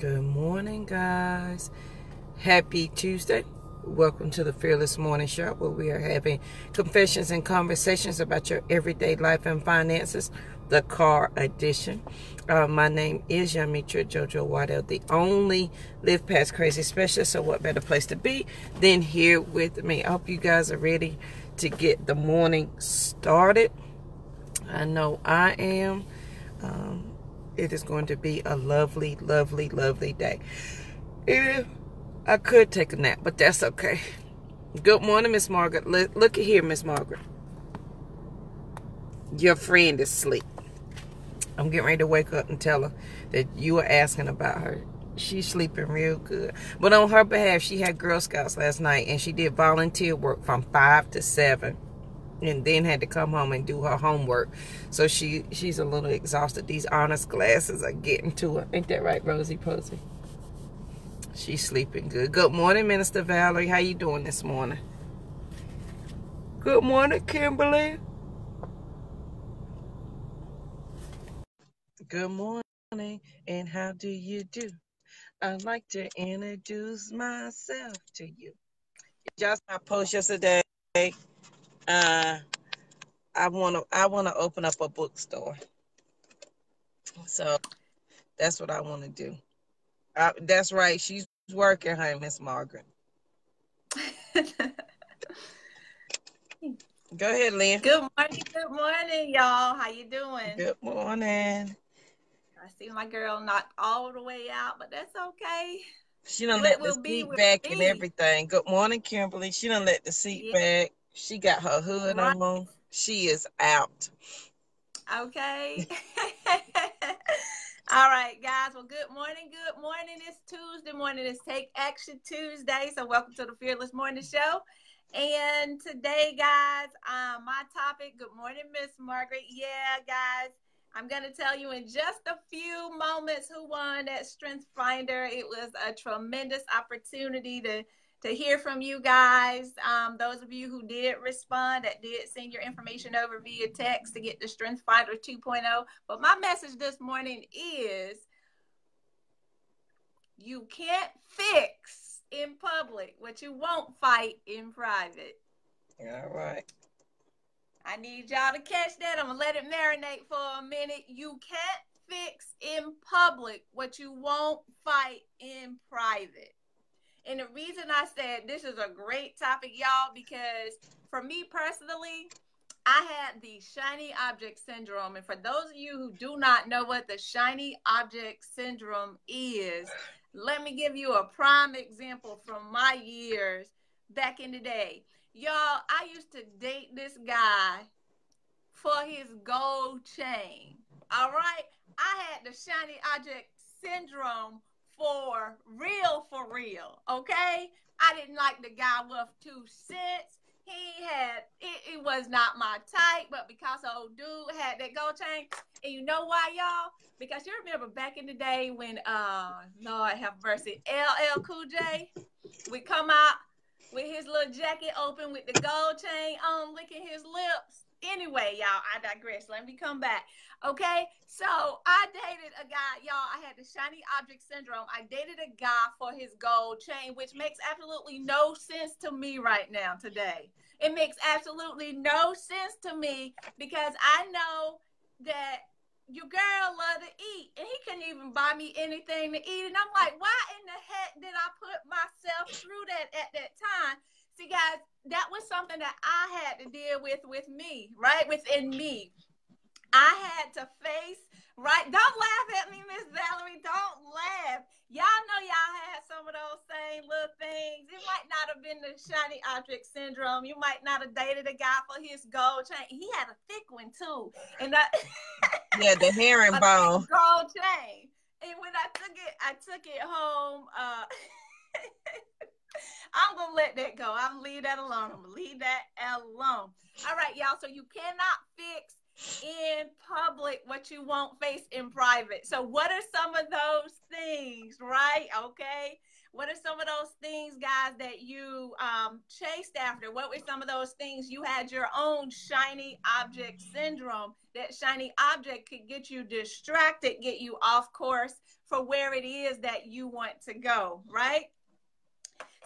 Good morning, guys. Happy Tuesday. Welcome to the Fearless Morning Show, where we are having confessions and conversations about your everyday life and finances, the car edition. My name is Yamitra Jojo Waddell, the only Live Past Crazy specialist. So what better place to be than here with me? I hope you guys are ready to get the morning started. I know I am. It is going to be a lovely, lovely, lovely day. I could take a nap, but that's okay. Good morning, Miss Margaret. Look at here, Miss Margaret. Your friend is asleep. I'm getting ready to wake up and tell her that you were asking about her. She's sleeping real good. But on her behalf, she had Girl Scouts last night, and she did volunteer work from 5 to 7. And then had to come home and do her homework. So she's a little exhausted. These honors classes are getting to her. Ain't that right, Rosie Posey? She's sleeping good. Good morning, Minister Valerie. How you doing this morning? Good morning, Kimberly. Good morning, and how do you do? I'd like to introduce myself to you. Just my post yesterday. I wanna open up a bookstore. So that's what I want to do. That's right. She's working, huh, Miss Margaret? Go ahead, Lynn. Good morning, y'all. How you doing? Good morning. I see my girl not all the way out, but that's okay. She done let the seat back and everything. Good morning, Kimberly. She done let the seat back. She got her hood on. She is out. Okay. All right, guys. Well, good morning. Good morning. It's Tuesday morning. It's Take Action Tuesday. So welcome to the Fearless Morning Show. And today, guys, my topic, good morning, Miss Margaret. Yeah, guys, I'm going to tell you in just a few moments who won that Strength Finder. It was a tremendous opportunity to hear from you guys. Those of you who did respond, that did send your information over via text to get the Strength Finder 2.0. But my message this morning is you can't fix in public what you won't fight in private. All right. I need y'all to catch that. I'm going to let it marinate for a minute. You can't fix in public what you won't fight in private. And the reason I said this is a great topic, y'all, because for me personally, I had the shiny object syndrome. And for those of you who do not know what the shiny object syndrome is, let me give you a prime example from my years back in the day. Y'all, I used to date this guy for his gold chain. All right? I had the shiny object syndrome for real. Okay? I didn't like the guy worth 2 cents. It was not my type, but because old dude had that gold chain. And you know why, y'all? Because you remember back in the day when, Lord have mercy, LL Cool J would come out with his little jacket open with the gold chain on, licking his lips. Anyway, y'all, I digress. Let me come back. Okay, so I dated a guy, y'all. I had the shiny object syndrome. I dated a guy for his gold chain, which makes absolutely no sense to me right now today. It makes absolutely no sense to me because I know that your girl love to eat, and he couldn't even buy me anything to eat. And I'm like, why in the heck did I put myself through that at that time? See, guys, that was something that I had to deal with me, right? Within me. I had to face, right? Don't laugh at me, Miss Valerie. Don't laugh. Y'all know y'all had some of those same little things. It might not have been the shiny object syndrome. You might not have dated a guy for his gold chain. He had a thick one, too. And that yeah, the herringbone. Gold chain. And when I took it home. I'm going to let that go. I'm going to leave that alone. All right, y'all. So you cannot fix in public what you won't face in private. So what are some of those things, right? Okay. What are some of those things, guys, that you chased after? What were some of those things you had your own shiny object syndrome? That shiny object could get you distracted, get you off course for where it is that you want to go, right?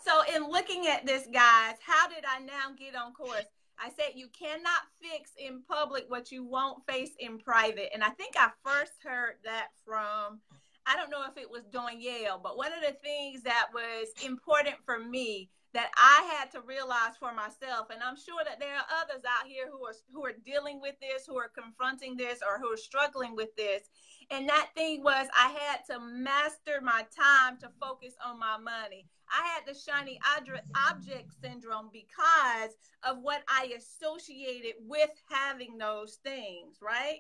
So in looking at this, guys, how did I now get on course? I said you cannot fix in public what you won't face in private. And I think I first heard that from, I don't know if it was Danielle, but one of the things that was important for me that I had to realize for myself, and I'm sure that there are others out here who are dealing with this, who are confronting this, or who are struggling with this. And that thing was I had to master my time to focus on my money. I had the shiny object syndrome because of what I associated with having those things, right?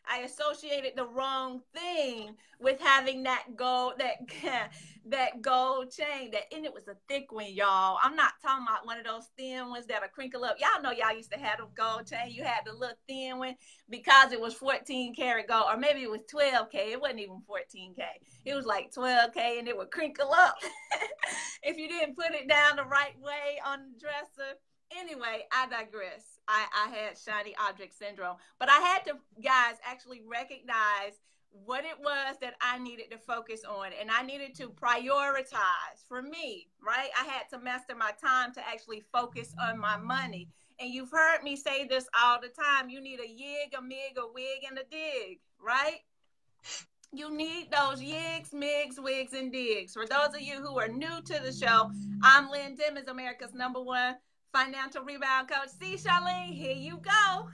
I associated the wrong thing with having that gold, that gold chain. And it was a thick one, y'all. I'm not talking about one of those thin ones that'll crinkle up. Y'all know y'all used to have a gold chain. You had the little thin one because it was 14 karat gold, or maybe it was 12K. It wasn't even 14K. It was like 12K, and it would crinkle up if you didn't put it down the right way on the dresser. Anyway, I digress. I had shiny object syndrome, but I had to, guys, actually recognize what it was that I needed to focus on, and I needed to prioritize for me, right? I had to master my time to actually focus on my money. And you've heard me say this all the time. You need a yig, a mig, a wig, and a dig, right? You need those yigs, migs, wigs, and digs. For those of you who are new to the show, I'm Lynn Dimmons, America's #1 financial rebound coach. See, Charlene, here you go.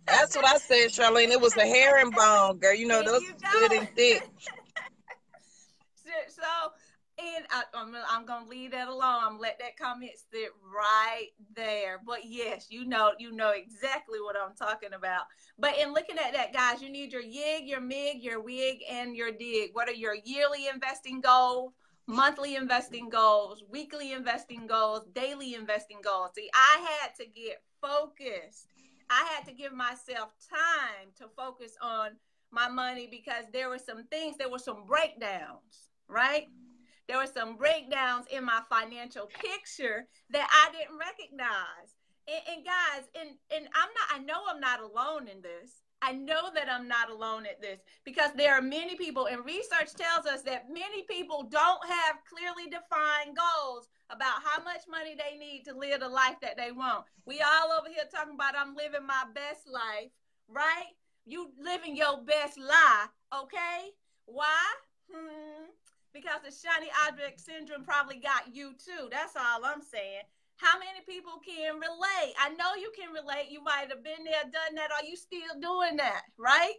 That's what I said, Charlene. It was a herringbone, girl. You know, Here those you good go. and thick. So, and I'm going to leave that alone. I'm going to let that comment sit right there. But yes, you know exactly what I'm talking about. But in looking at that, guys, you need your yig, your mig, your wig, and your dig. What are your yearly investing goals, monthly investing goals, weekly investing goals, daily investing goals? See, I had to get focused. I had to give myself time to focus on my money because there were some breakdowns, right? There were some breakdowns in my financial picture that I didn't recognize. And guys, and I know I'm not alone in this. I know that I'm not alone at this because there are many people, and research tells us that many people don't have clearly defined goals about how much money they need to live the life that they want. We all over here talking about I'm living my best life, right? You living your best life, okay? Why? Because the shiny object syndrome probably got you too. That's all I'm saying. How many people can relate? I know you can relate. You might have been there, done that, or you still doing that, right?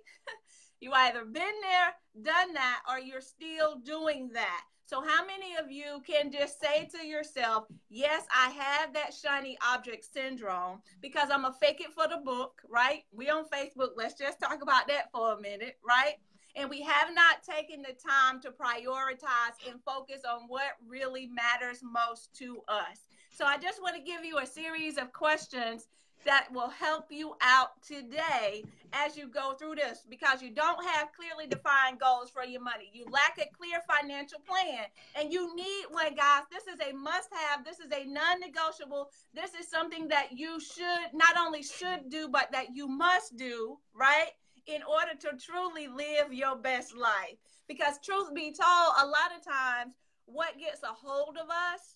You either been there, done that, or you're still doing that. So how many of you can just say to yourself, yes, I have that shiny object syndrome because I'm a fake it for the book, right? We on Facebook. Let's just talk about that for a minute, right? And we have not taken the time to prioritize and focus on what really matters most to us. So I just want to give you a series of questions that will help you out today as you go through this, because you don't have clearly defined goals for your money. You lack a clear financial plan, and you need one, guys. This is a must-have. This is a non-negotiable. This is something that you should not only should do, but that you must do, right, in order to truly live your best life. Because truth be told, a lot of times what gets a hold of us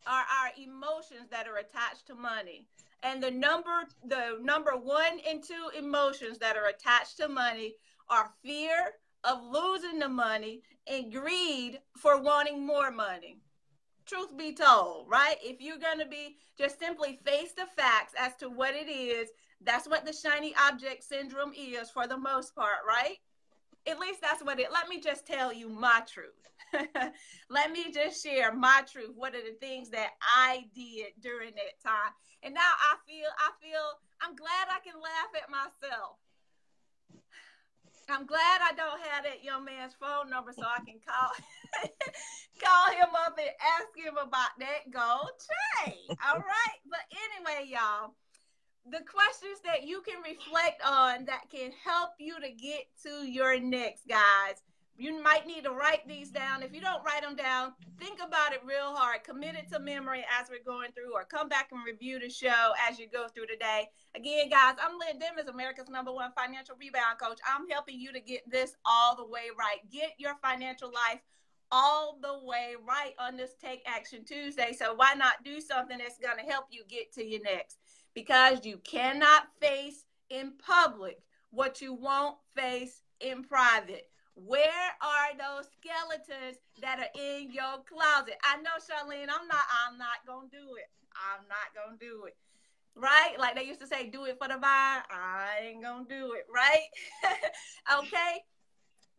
are our emotions that are attached to money. And the number 1 and 2 emotions that are attached to money are fear of losing the money and greed for wanting more money. Truth be told, right? If you're going to be just simply face the facts as to what it is, that's what the shiny object syndrome is for the most part, right? At least that's what let me just tell you my truth. Let me just share my truth. What are the things that I did during that time? And now I feel, I'm glad I can laugh at myself. I'm glad I don't have that young man's phone number so I can call him up and ask him about that gold chain. All right. But anyway, y'all, the questions that you can reflect on that can help you to get to your next, guys. You might need to write these down. If you don't write them down, think about it real hard. Commit it to memory as we're going through, or come back and review the show as you go through the day. Again, guys, I'm Lynn Dimmons, America's #1 financial rebound coach. I'm helping you to get this all the way right. Get your financial life all the way right on this Take Action Tuesday. So why not do something that's going to help you get to your next? Because you cannot face in public what you won't face in private. Where are those skeletons that are in your closet? I know, Charlene, I'm not gonna do it. I'm not gonna do it. Right? Like they used to say, do it for the vine. I ain't gonna do it, right? Okay.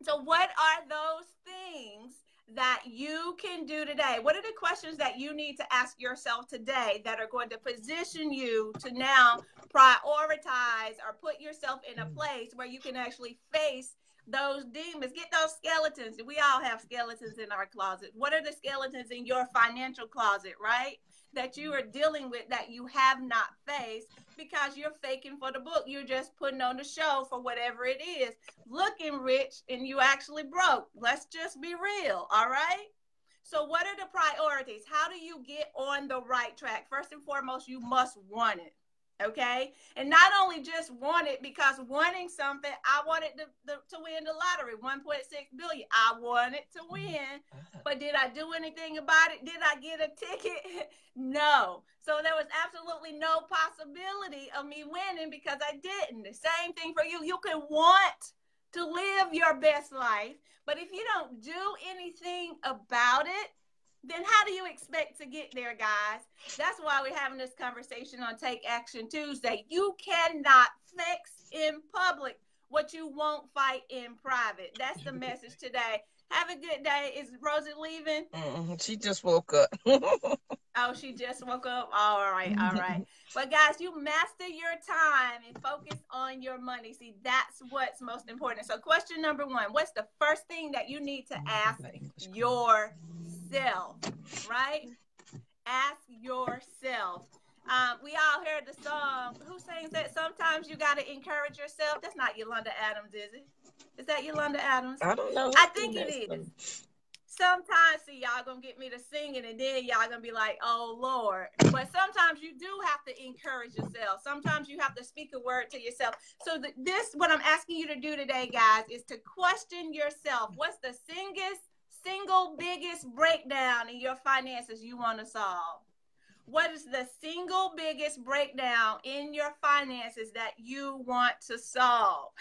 So what are those things that you can do today? What are the questions that you need to ask yourself today that are going to position you to now prioritize or put yourself in a place where you can actually face those demons, get those skeletons? We all have skeletons in our closet. What are the skeletons in your financial closet, right? That you are dealing with that you have not faced because you're faking for the book. You're just putting on the show for whatever it is, looking rich and you actually broke. Let's just be real, all right? So what are the priorities? How do you get on the right track? First and foremost, you must want it. Okay. And not only just want it, because wanting something, I wanted to win the lottery, 1.6 billion. I wanted to win, but did I do anything about it? Did I get a ticket? No. So there was absolutely no possibility of me winning because I didn't. The same thing for you. You can want to live your best life, but if you don't do anything about it, then how do you expect to get there, guys? That's why we're having this conversation on Take Action Tuesday. You cannot fix in public what you won't fight in private. That's the message today. Have a good day. Is Rosie leaving? She just woke up. Oh, she just woke up? All right, all right. But guys, you master your time and focus on your money. See, that's what's most important. So question number 1, what's the first thing that you need to ask yourself, right? Ask yourself. We all heard the song. Who sings that? Sometimes you got to encourage yourself. That's not Yolanda Adams, is it? Is that Yolanda Adams? I don't know. I think it is. Sometimes, see, y'all gonna get me to singing, and then y'all gonna be like, oh Lord. But sometimes you do have to encourage yourself. Sometimes you have to speak a word to yourself. So this, what I'm asking you to do today, guys, is to question yourself. What's the single biggest breakdown in your finances you want to solve? What is the single biggest breakdown in your finances that you want to solve?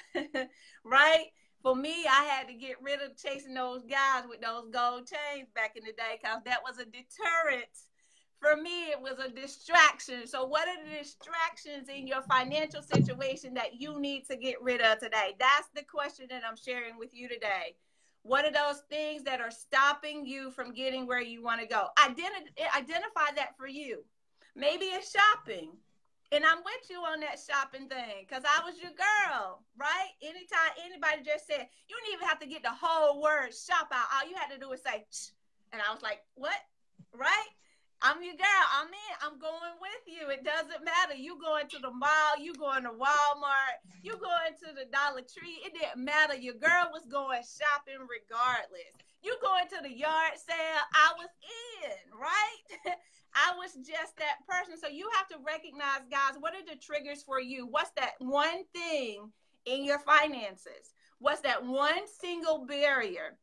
Right? For me, I had to get rid of chasing those guys with those gold chains back in the day because that was a deterrent. For me, it was a distraction. So what are the distractions in your financial situation that you need to get rid of today? That's the question that I'm sharing with you today. What are those things that are stopping you from getting where you want to go? Identify that for you. Maybe it's shopping. And I'm with you on that shopping thing because I was your girl, right? Anytime anybody just said, you didn't even have to get the whole word shop out. All you had to do was say, shh. And I was like, what? Right? I'm your girl. I'm in. I'm going with you. It doesn't matter. You going to the mall. You going to Walmart. You going to the Dollar Tree. It didn't matter. Your girl was going shopping regardless. You going to the yard sale. I was in, right? I was just that person. So you have to recognize, guys, what are the triggers for you? What's that one thing in your finances? What's that one single barrier?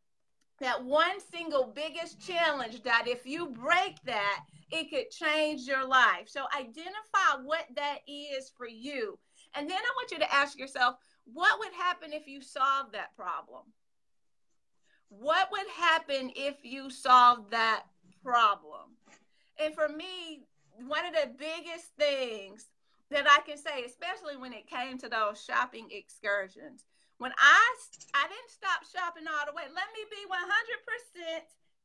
That one single biggest challenge that if you break that, it could change your life. So identify what that is for you. And then I want you to ask yourself, what would happen if you solved that problem? What would happen if you solved that problem? And for me, one of the biggest things that I can say, especially when it came to those shopping excursions, when I didn't stop shopping all the way. Let me be 100%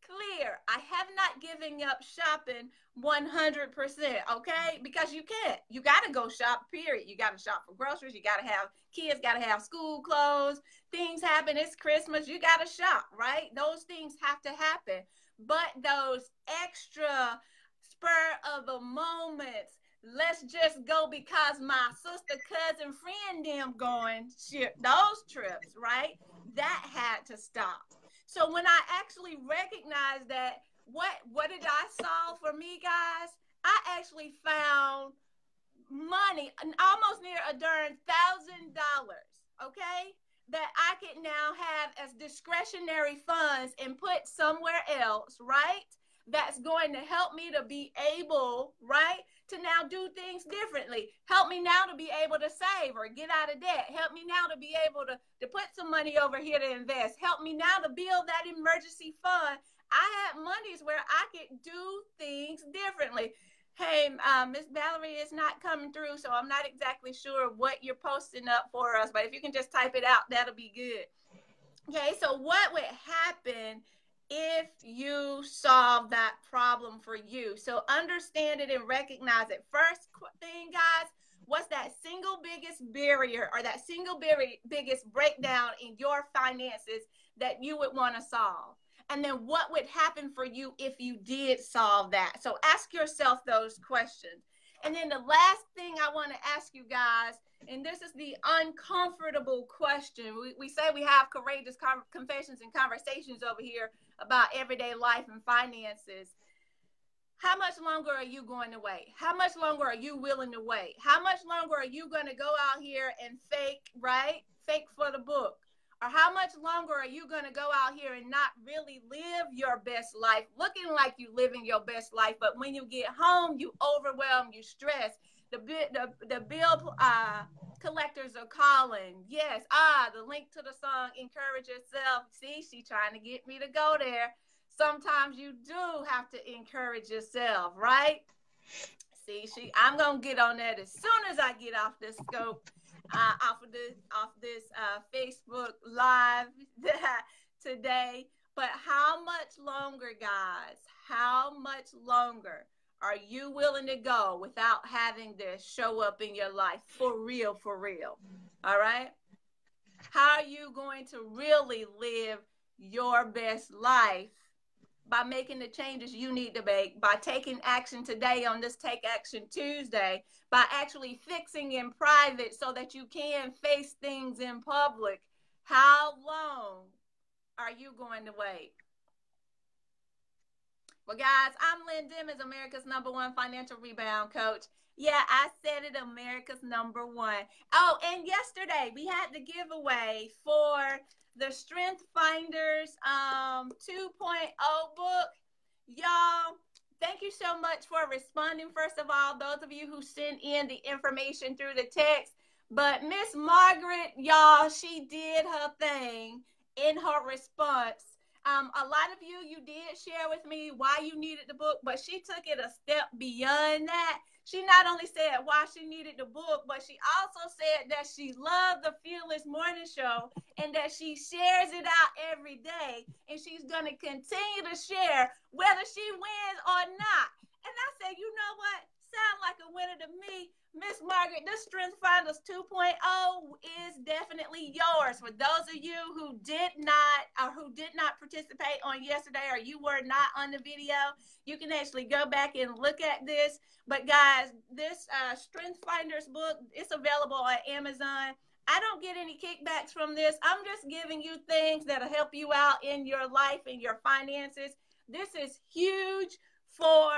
clear. I have not given up shopping 100%, okay? Because you can't. You got to go shop, period. You got to shop for groceries. You got to have kids, got to have school clothes. Things happen. It's Christmas. You got to shop, right? Those things have to happen. But those extra spur of the moments, let's just go because my sister, cousin, friend them going, those trips, right? That had to stop. So when I actually recognize that, what did I solve for me, guys? I actually found money, almost near a darn $1,000, okay, that I can now have as discretionary funds and put somewhere else, right? That's going to help me to be able, right, to now do things differently. Help me now to be able to save or get out of debt. Help me now to be able to put some money over here to invest. Help me now to build that emergency fund. I had monies where I could do things differently. Hey, Miss Valerie is not coming through, so I'm not exactly sure what you're posting up for us, but if you can just type it out, that'll be good. Okay, so what would happen if you solve that problem for you? So understand it and recognize it. First thing, guys, what's that single biggest barrier or that single biggest breakdown in your finances that you would want to solve? And then what would happen for you if you did solve that? So ask yourself those questions. And then the last thing I want to ask you guys, and this is the uncomfortable question. We say we have courageous confessions and conversations over here about everyday life and finances. How much longer are you going to wait? How much longer are you willing to wait? How much longer are you going to go out here and fake, right? Fake for the book. Or how much longer are you going to go out here and not really live your best life, looking like you living your best life, but when you get home, you overwhelm, you stress. The bill collectors are calling. Yes, the link to the song, Encourage Yourself. See, she trying to get me to go there. Sometimes you do have to encourage yourself, right? See, I'm gonna get on that as soon as I get off this scope, off this Facebook live today. But how much longer, guys? How much longer are you willing to go without having this show up in your life for real, for real? All right. How are you going to really live your best life? By making the changes you need to make, by taking action today on this Take Action Tuesday, by actually fixing in private so that you can face things in public. How long are you going to wait? Well, guys, I'm Lynn Dimmons, America's #1 financial rebound coach. Yeah, I said it, America's #1. Oh, and yesterday we had the giveaway for the Strength Finders 2.0 book. Y'all, thank you so much for responding. First of all, those of you who sent in the information through the text. But Miss Margaret, y'all, she did her thing in her response. A lot of you did share with me why you needed the book, but she took it a step beyond that. She not only said why she needed the book, but she also said that she loved the Fearless Morning Show and that she shares it out every day. And she's going to continue to share whether she wins or not. And I said, you know what? Sound like a winner to me. Miss Margaret, this Strength Finders 2.0 is definitely yours. For those of you who did not participate on yesterday, or you were not on the video, you can actually go back and look at this. But guys, this Strength Finders book, it's available on Amazon. I don't get any kickbacks from this. I'm just giving you things that'll help you out in your life and your finances. This is huge for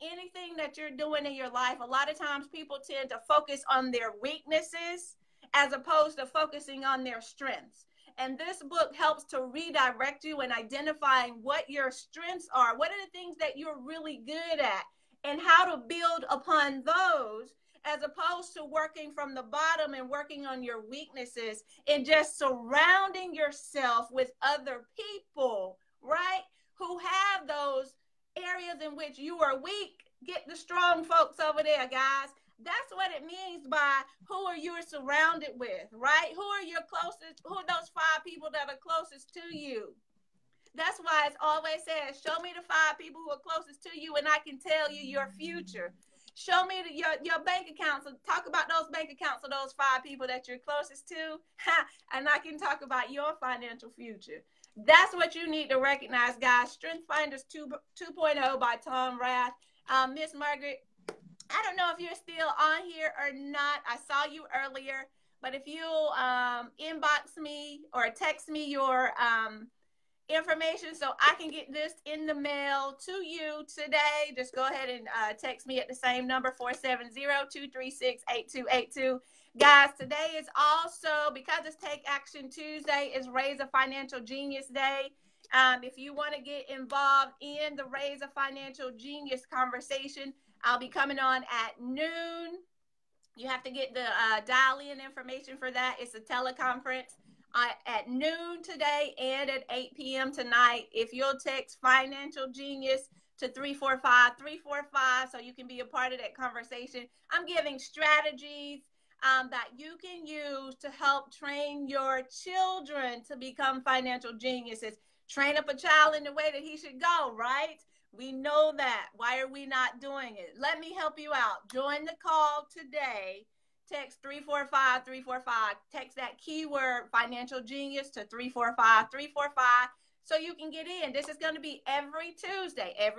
anything that you're doing in your life. A lot of times people tend to focus on their weaknesses as opposed to focusing on their strengths. And this book helps to redirect you in identifying what your strengths are. What are the things that you're really good at and how to build upon those, as opposed to working from the bottom and working on your weaknesses and just surrounding yourself with other people, right? Who have those areas in which you are weak. Get the strong folks over there, guys. That's what it means by who are you surrounded with, right? Who are your closest, who are those 5 people that are closest to you? That's why it's always says, show me the 5 people who are closest to you and I can tell you your future. Show me your bank accounts. Talk about those bank accounts of those 5 people that you're closest to, and I can talk about your financial future. That's what you need to recognize, guys. Strength Finders 2.0 by Tom Rath. Miss Margaret, I don't know if you're still on here or not. I saw you earlier, but if you inbox me or text me your information so I can get this in the mail to you today, just go ahead and text me at the same number, 470-236-8282. Guys, today is also, because it's Take Action Tuesday, is Raise a Financial Genius Day. If you want to get involved in the Raise a Financial Genius conversation, I'll be coming on at noon. You have to get the dial-in information for that. It's a teleconference at noon today and at 8 p.m. tonight. If you'll text Financial Genius to 345-345 so you can be a part of that conversation. I'm giving strategies that you can use to help train your children to become financial geniuses. Train up a child in the way that he should go, right? We know that. Why are we not doing it? Let me help you out. Join the call today. Text 345-345. Text that keyword financial genius to 345-345 so you can get in. This is going to be every Tuesday at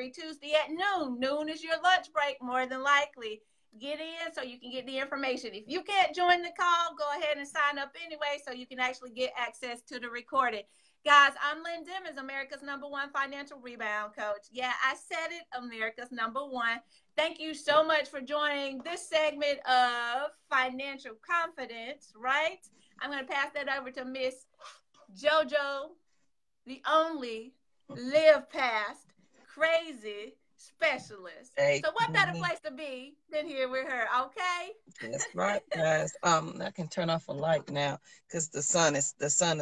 noon. Noon is your lunch break, more than likely. Get in so you can get the information. If you can't join the call, go ahead and sign up anyway so you can actually get access to the recording. Guys, I'm Lynn Dimmons, America's #1 financial rebound coach. Yeah, I said it, America's #1. Thank you so much for joining this segment of Financial Confidence, right? I'm going to pass that over to Miss JoJo, the only live past crazy specialist. So what better place to be than here with her, okay? That's right, guys. I can turn off a light now because the sun is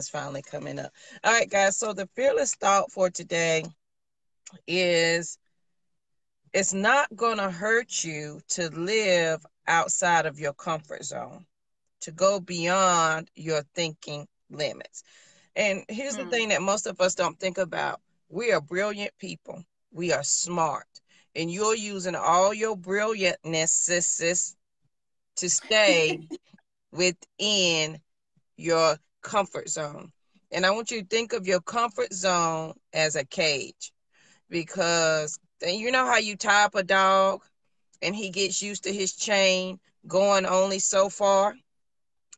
finally coming up. All right, guys. So the fearless thought for today is, it's not gonna hurt you to live outside of your comfort zone, to go beyond your thinking limits. And here's the thing that most of us don't think about. We are brilliant people. We are smart. And you're using all your brilliantness to stay within your comfort zone. And I want you to think of your comfort zone as a cage, because you know how you tie up a dog and he gets used to his chain going only so far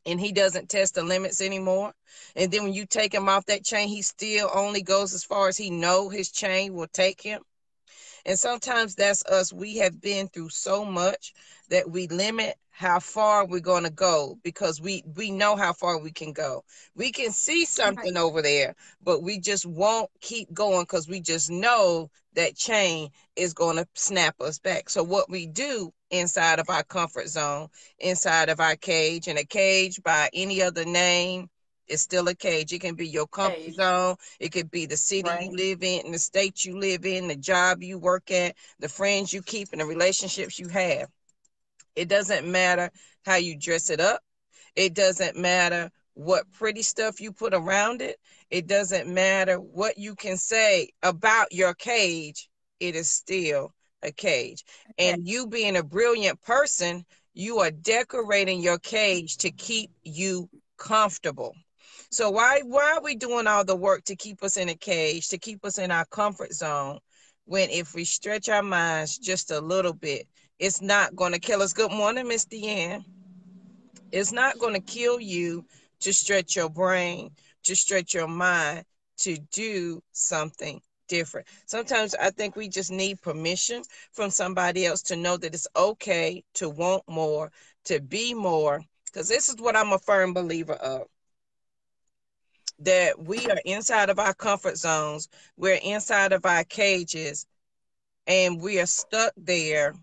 and he doesn't test the limits anymore. And then when you take him off that chain, he still only goes as far as he know his chain will take him. And sometimes that's us. We have been through so much that we limit how far we're going to go because we know how far we can go. We can see something over there, but we just won't keep going because we just know that chain is going to snap us back. So what we do inside of our comfort zone, inside of our cage, and a cage by any other name, it's still a cage. It can be your comfort zone. It could be the city you live in, the state you live in, the job you work at, the friends you keep, and the relationships you have. It doesn't matter how you dress it up. It doesn't matter what pretty stuff you put around it. It doesn't matter what you can say about your cage. It is still a cage. And you being a brilliant person, you are decorating your cage to keep you comfortable. So why are we doing all the work to keep us in a cage, to keep us in our comfort zone, when if we stretch our minds just a little bit, it's not going to kill us? Good morning, Miss Deanne. It's not going to kill you to stretch your brain, to stretch your mind, to do something different. Sometimes I think we just need permission from somebody else to know that it's okay to want more, to be more, because this is what I'm a firm believer of. That we are inside of our comfort zones, we're inside of our cages, and we are stuck there,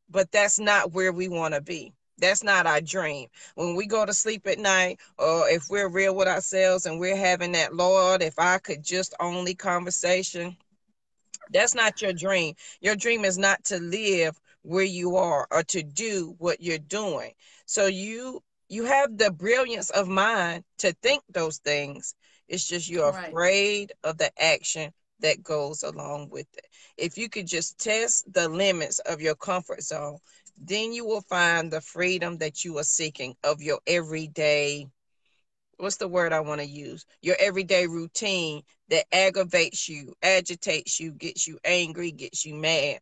but that's not where we want to be. That's not our dream. When we go to sleep at night, or if we're real with ourselves and we're having that Lord, if I could just only conversation, that's not your dream. Your dream is not to live where you are or to do what you're doing. So you have the brilliance of mind to think those things. It's just you're afraid of the action that goes along with it. If you could just test the limits of your comfort zone, then you will find the freedom that you are seeking of your everyday, what's the word I want to use? Your everyday routine that aggravates you, agitates you, gets you angry, gets you mad.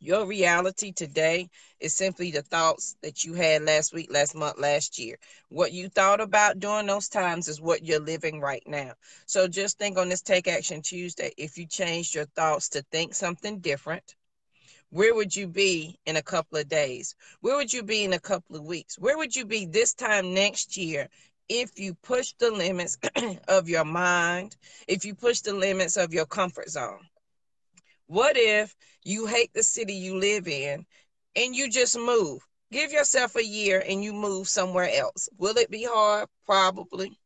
Your reality today is simply the thoughts that you had last week, last month, last year. What you thought about during those times is what you're living right now. So just think on this Take Action Tuesday, if you changed your thoughts to think something different, where would you be in a couple of days? Where would you be in a couple of weeks? Where would you be this time next year if you push the limits of your mind, if you push the limits of your comfort zone? What if you hate the city you live in and you just move? Give yourself a year and you move somewhere else. Will it be hard? Probably.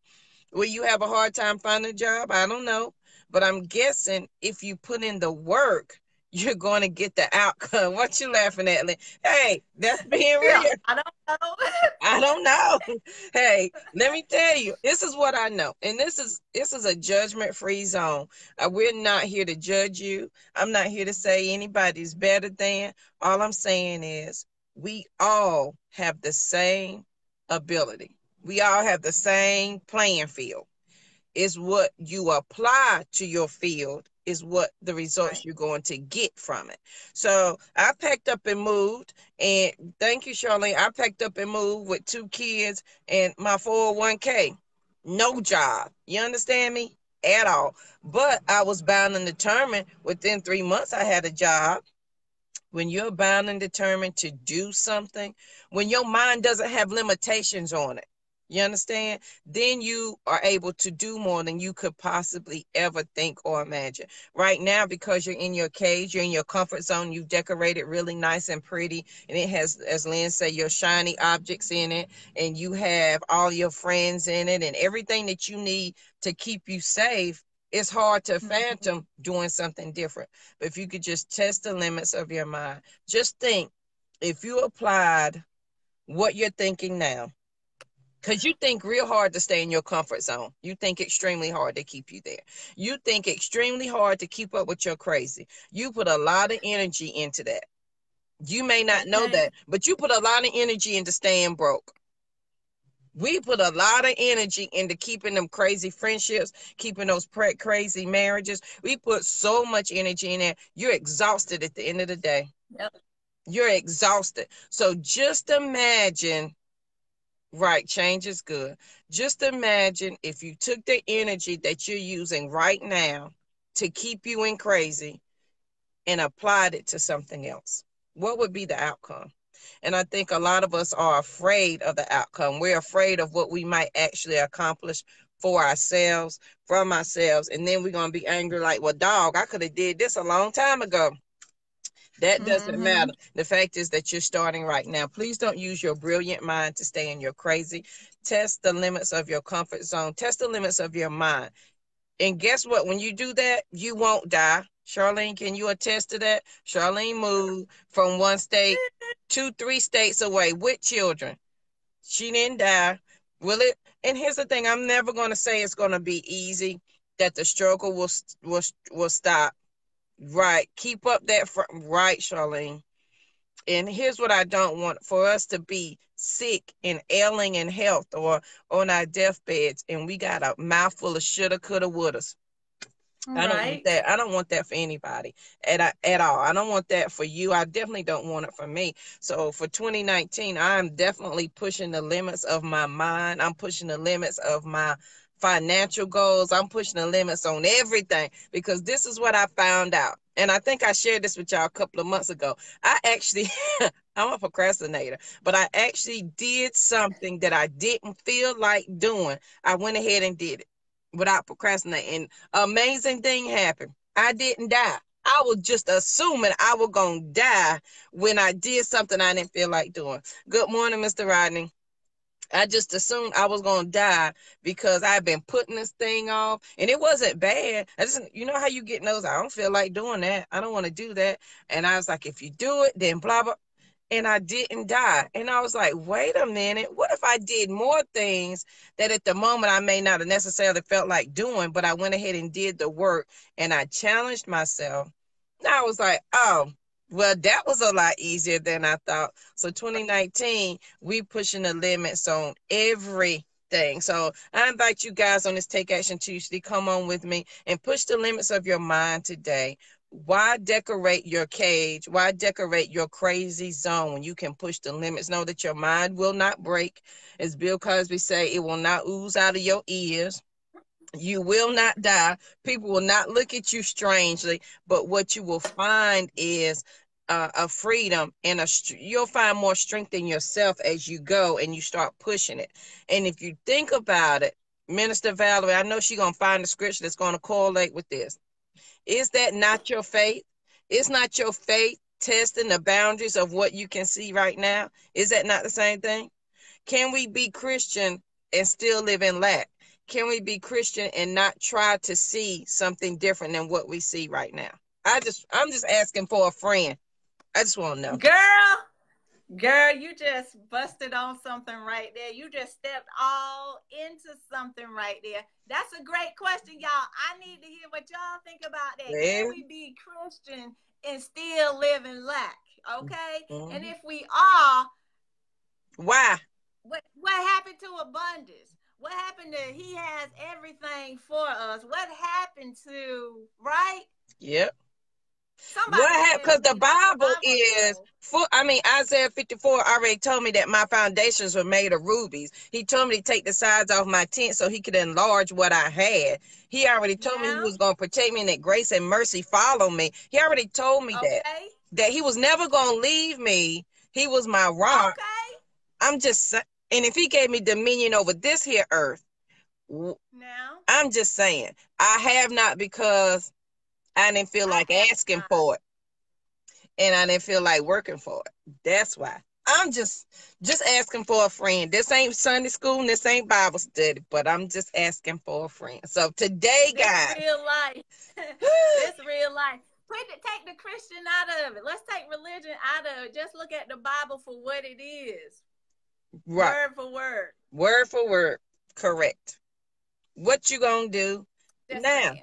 Will you have a hard time finding a job? I don't know. But I'm guessing if you put in the work, you're going to get the outcome. What you laughing at, Lynn? Hey, that's being Yeah, real. I don't know. I don't know. Hey, let me tell you, this is what I know. And this is a judgment-free zone. We're not here to judge you. I'm not here to say anybody's better than. All I'm saying is we all have the same ability. We all have the same playing field. Is what you apply to your field is what the results Right. you're going to get from it. So I packed up and moved, and thank you, Charlene. I packed up and moved with 2 kids and my 401k. No job. You understand me? At all. But I was bound and determined within 3 months I had a job. When you're bound and determined to do something, when your mind doesn't have limitations on it, you understand? Then you are able to do more than you could possibly ever think or imagine. Right now, because you're in your cage, you're in your comfort zone, you've decorated really nice and pretty, and it has, as Lynn said, your shiny objects in it, and you have all your friends in it, and everything that you need to keep you safe. It's hard to Mhm. fathom doing something different. But if you could just test the limits of your mind, just think if you applied what you're thinking now, because you think real hard to stay in your comfort zone. You think extremely hard to keep you there. You think extremely hard to keep up with your crazy. You put a lot of energy into that. You may not know Okay. that, but you put a lot of energy into staying broke. We put a lot of energy into keeping them crazy friendships, keeping those crazy marriages. We put so much energy in there. You're exhausted at the end of the day. Yep. You're exhausted. So just imagine, right, change is good. Just imagine if you took the energy that you're using right now to keep you in crazy and applied it to something else. What would be the outcome? And I think a lot of us are afraid of the outcome. We're afraid of what we might actually accomplish for ourselves, from ourselves. And then we're going to be angry like, well, dog, I could have did this a long time ago. That doesn't Mm-hmm. matter. The fact is that you're starting right now. Please don't use your brilliant mind to stay in your crazy. Test the limits of your comfort zone. Test the limits of your mind. And guess what? When you do that, you won't die. Charlene, can you attest to that? Charlene moved from one state to 3 states away with children. She didn't die. Will it? And here's the thing: I'm never going to say it's going to be easy. That the struggle will stop. Right? Keep up that front. Right, Charlene. And here's what I don't want: for us to be sick and ailing in health or on our deathbeds, and we got a mouthful of shoulda, coulda, wouldas. I don't want Right. that. I don't want that for anybody at all. I don't want that for you. I definitely don't want it for me. So for 2019, I'm definitely pushing the limits of my mind. I'm pushing the limits of my financial goals. I'm pushing the limits on everything because this is what I found out. And I think I shared this with y'all a couple of months ago. I actually, I'm a procrastinator, but I actually did something that I didn't feel like doing. I went ahead and did it without procrastinating. Amazing thing happened. I didn't die. I was just assuming I was going to die when I did something I didn't feel like doing. Good morning, Mr. Rodney. I just assumed I was going to die because I've been putting this thing off and it wasn't bad. I just, you know how you get those, I don't feel like doing that. I don't want to do that. And I was like, if you do it, then blah, blah. And I didn't die. And I was like, wait a minute. What if I did more things that at the moment I may not have necessarily felt like doing, but I went ahead and did the work and I challenged myself. And I was like, oh, well, that was a lot easier than I thought. So 2019, we pushing the limits on everything. So I invite you guys on this Take Action Tuesday. Come on with me and push the limits of your mind today. Why decorate your cage? Why decorate your crazy zone when you can push the limits? Know that your mind will not break. As Bill Cosby say, it will not ooze out of your ears. You will not die. People will not look at you strangely, but what you will find is a freedom and you'll find more strength in yourself as you go and you start pushing it. And if you think about it, Minister Valerie, I know she's gonna find the scripture that's gonna correlate with this. Is that not your faith? Is not your faith testing the boundaries of what you can see right now? Is that not the same thing? Can we be Christian and still live in lack? Can we be Christian and not try to see something different than what we see right now? I'm just asking for a friend. I just want to know. Girl, you just busted on something right there. You just stepped all into something right there. That's a great question, y'all. I need to hear what y'all think about that. Yeah. Can we be Christian and still live in lack? Okay? Mm-hmm. And if we are, why? What happened to abundance? What happened to he has everything for us? What happened to, right? Yep. Somebody what happened? Because the Bible is full. I mean, Isaiah 54 already told me that my foundations were made of rubies. He told me to take the sides off my tent so he could enlarge what I had. He already told me he was going to protect me and that grace and mercy follow me. He already told me that he was never going to leave me. He was my rock. Okay. I'm just, and if he gave me dominion over this here earth, now I'm just saying, I have not because I didn't feel like asking for it. And I didn't feel like working for it. That's why. I'm just asking for a friend. This ain't Sunday school and this ain't Bible study, but I'm just asking for a friend. So today, guys. This real life. This real life. Take the Christian out of it. Let's take religion out of it. Just look at the Bible for what it is. Right. Word for word. Word for word. Correct. What you gonna do now?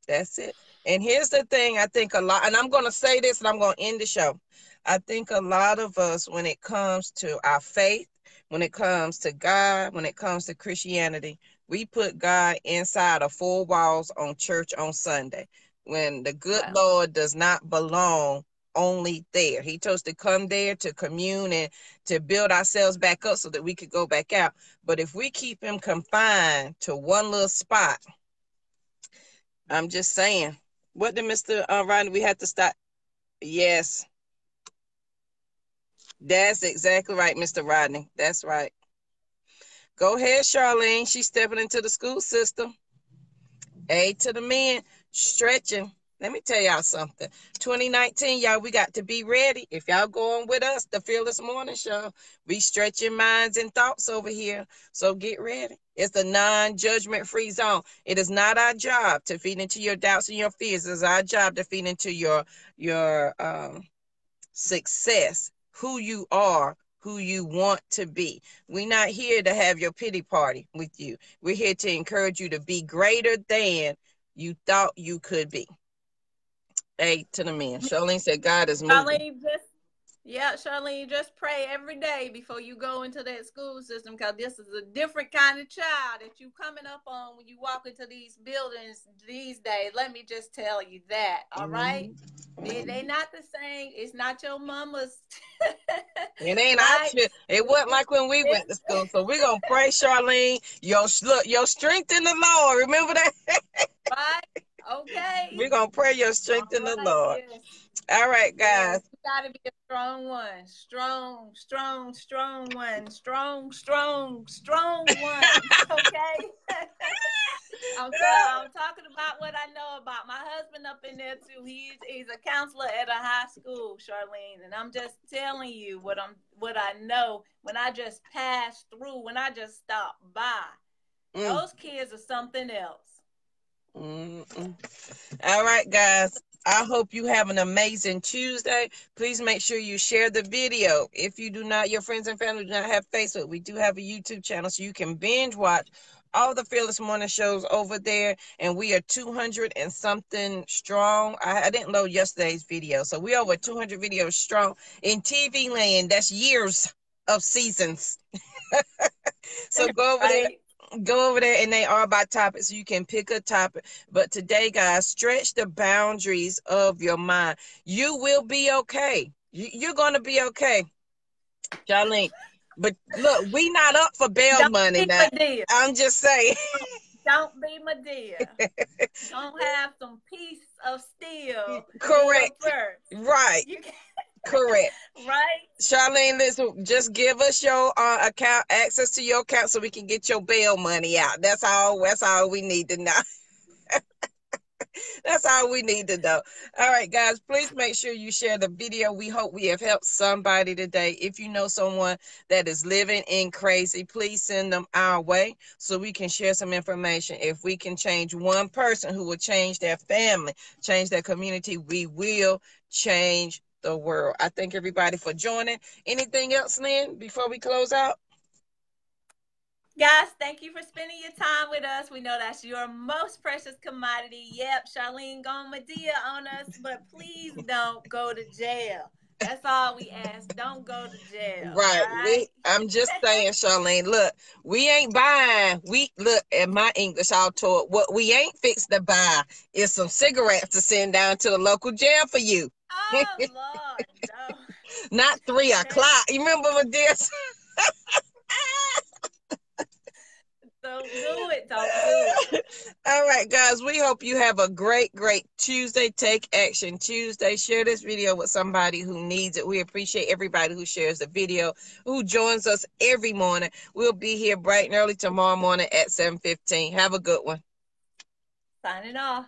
That's it. And here's the thing, I think a lot, and I'm going to say this and I'm going to end the show. I think a lot of us, when it comes to our faith, when it comes to God, when it comes to Christianity, we put God inside of four walls on church on Sunday, when the good Lord does not belong only there. He told us to come there to commune and to build ourselves back up so that we could go back out. But if we keep him confined to one little spot, I'm just saying. What did Mr. Rodney, we had to stop? Yes. That's exactly right, Mr. Rodney. That's right. Go ahead, Charlene. She's stepping into the school system. A to the men, stretching. Let me tell y'all something. 2019, y'all, we got to be ready. If y'all going with us, the Fearless Morning Show, we stretching minds and thoughts over here. So get ready. It's the non-judgment free zone. It is not our job to feed into your doubts and your fears. It's our job to feed into your success, who you are, who you want to be. We're not here to have your pity party with you. We're here to encourage you to be greater than you thought you could be. A to the men. Charlene said God is moving. Charlene, just pray every day before you go into that school system, because this is a different kind of child that you coming up on when you walk into these buildings these days. Let me just tell you that. All right. They not the same. It's not your mama's. It ain't right? It wasn't like when we went to school. So we're gonna pray, Charlene. Your strength in the Lord. Remember that? Right. Okay. We're gonna pray your strength in the Lord. Yes. All right, guys. Yes, you gotta be a strong one. Strong one. Strong one. Okay. I'm talking about what I know about. My husband up in there too. He's a counselor at a high school, Charlene, and I'm just telling you what I know when I just pass through, when I just stop by. Those kids are something else. All right, guys. I hope you have an amazing Tuesday. Please make sure you share the video. If you do not, your friends and family do not have Facebook, we do have a YouTube channel, so you can binge watch all the Fearless Morning shows over there. And we are 200 and something strong. I didn't load yesterday's video, so we're over 200 videos strong in TV land. That's years of seasons. So go over there. Go over there, and they are by topic, so you can pick a topic. But today, guys, stretch the boundaries of your mind. You will be okay. You're going to be okay, Charlene. But look, we not up for bail Don't money be now. Medea. I'm just saying. Don't be Medea. Don't have some piece of steel Correct. in your purse. Right. You can, Correct. right? Charlene, listen, just give us your account, access to your account, so we can get your bail money out. That's all we need to know. That's all we need to know. All right, guys, please make sure you share the video. We hope we have helped somebody today. If you know someone that is living in crazy, please send them our way so we can share some information. If we can change one person who will change their family, change their community, we will change the world. I thank everybody for joining. Anything else, Lynn, before we close out? Guys, thank you for spending your time with us. We know that's your most precious commodity. Yep, Charlene gone Medea on us, but please don't go to jail. That's all we ask. Don't go to jail. Right. All right. I'm just saying, Charlene, look, we ain't buying. Look at my English all taught. What we ain't fixed to buy is some cigarettes to send down to the local jail for you. Oh, Lord, no. Not 3 o'clock. You remember what this? Don't do it. Don't do it. All right, guys, we hope you have a great, great Tuesday. Take Action Tuesday. Share this video with somebody who needs it. We appreciate everybody who shares the video, who joins us every morning. We'll be here bright and early tomorrow morning at 7:15. Have a good one. Signing off.